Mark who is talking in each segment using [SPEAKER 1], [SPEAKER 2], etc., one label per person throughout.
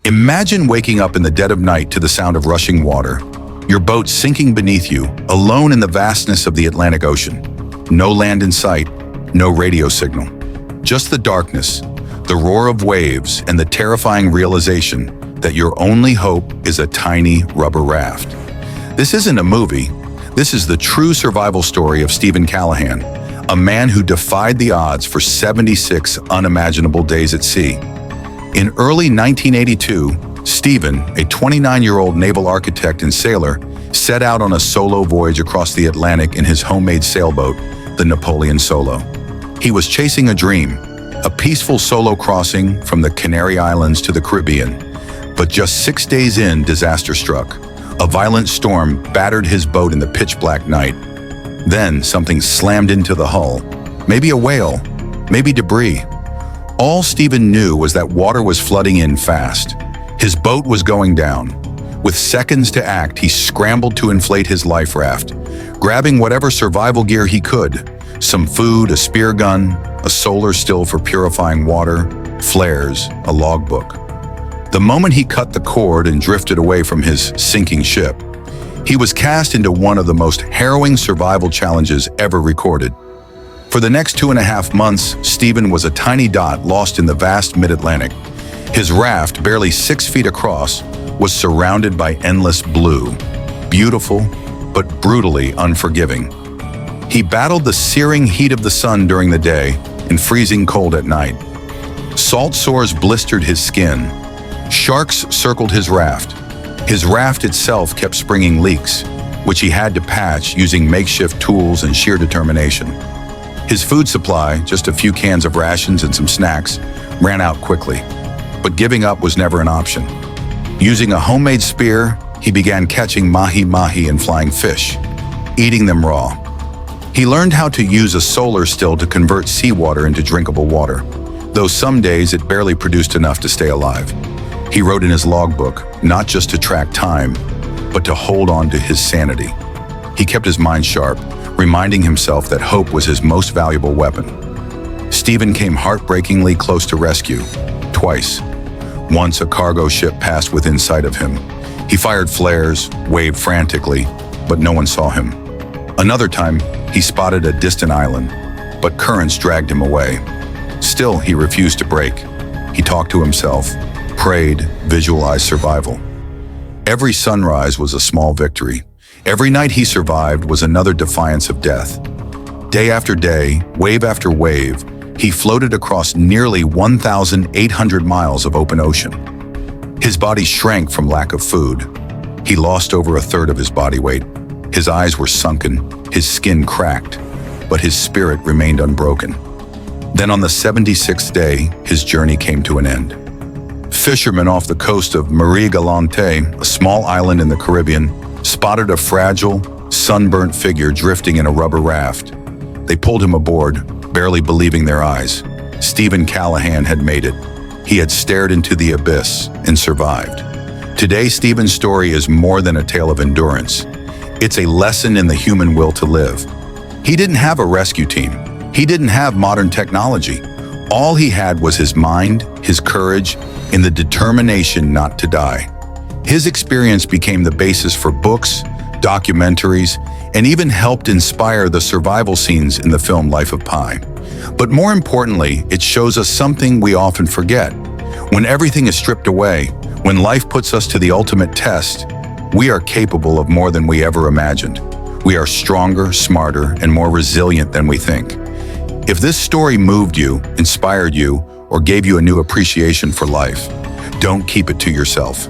[SPEAKER 1] Imagine waking up in the dead of night to the sound of rushing water, your boat sinking beneath you, alone in the vastness of the Atlantic Ocean. No land in sight, no radio signal. Just the darkness, the roar of waves, and the terrifying realization that your only hope is a tiny rubber raft. This isn't a movie. This is the true survival story of Steven Callahan, a man who defied the odds for 76 unimaginable days at sea. In early 1982, Steven, a 29-year-old naval architect and sailor, set out on a solo voyage across the Atlantic in his homemade sailboat, the Napoleon Solo. He was chasing a dream, a peaceful solo crossing from the Canary Islands to the Caribbean. But just 6 days in, disaster struck. A violent storm battered his boat in the pitch-black night. Then something slammed into the hull. Maybe a whale, maybe debris. All Steven knew was that water was flooding in fast. His boat was going down. With seconds to act, he scrambled to inflate his life raft, grabbing whatever survival gear he could. Some food, a spear gun, a solar still for purifying water, flares, a logbook. The moment he cut the cord and drifted away from his sinking ship, he was cast into one of the most harrowing survival challenges ever recorded. For the next 2.5 months, Steven was a tiny dot lost in the vast mid-Atlantic. His raft, barely 6 feet across, was surrounded by endless blue, beautiful, but brutally unforgiving. He battled the searing heat of the sun during the day and freezing cold at night. Salt sores blistered his skin. Sharks circled his raft. His raft itself kept springing leaks, which he had to patch using makeshift tools and sheer determination. His food supply, just a few cans of rations and some snacks, ran out quickly. But giving up was never an option. Using a homemade spear, he began catching mahi-mahi and flying fish, eating them raw. He learned how to use a solar still to convert seawater into drinkable water, though some days it barely produced enough to stay alive. He wrote in his logbook, not just to track time, but to hold on to his sanity. He kept his mind sharp, reminding himself that hope was his most valuable weapon. Steven came heartbreakingly close to rescue, twice. Once a cargo ship passed within sight of him. He fired flares, waved frantically, but no one saw him. Another time, he spotted a distant island, but currents dragged him away. Still, he refused to break. He talked to himself, prayed, visualized survival. Every sunrise was a small victory. Every night he survived was another defiance of death. Day after day, wave after wave, he floated across nearly 1,800 miles of open ocean. His body shrank from lack of food. He lost over a third of his body weight. His eyes were sunken, his skin cracked, but his spirit remained unbroken. Then on the 76th day, his journey came to an end. Fishermen off the coast of Marie Galante, a small island in the Caribbean, spotted a fragile, sunburnt figure drifting in a rubber raft. They pulled him aboard, barely believing their eyes. Steven Callahan had made it. He had stared into the abyss and survived. Today, Steven's story is more than a tale of endurance. It's a lesson in the human will to live. He didn't have a rescue team. He didn't have modern technology. All he had was his mind, his courage, and the determination not to die. His experience became the basis for books, documentaries, and even helped inspire the survival scenes in the film Life of Pi. But more importantly, it shows us something we often forget. When everything is stripped away, when life puts us to the ultimate test, we are capable of more than we ever imagined. We are stronger, smarter, and more resilient than we think. If this story moved you, inspired you, or gave you a new appreciation for life, don't keep it to yourself.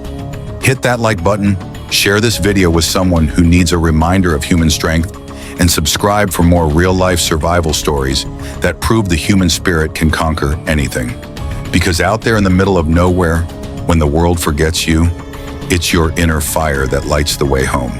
[SPEAKER 1] Hit that like button, share this video with someone who needs a reminder of human strength, and subscribe for more real-life survival stories that prove the human spirit can conquer anything. Because out there in the middle of nowhere, when the world forgets you, it's your inner fire that lights the way home.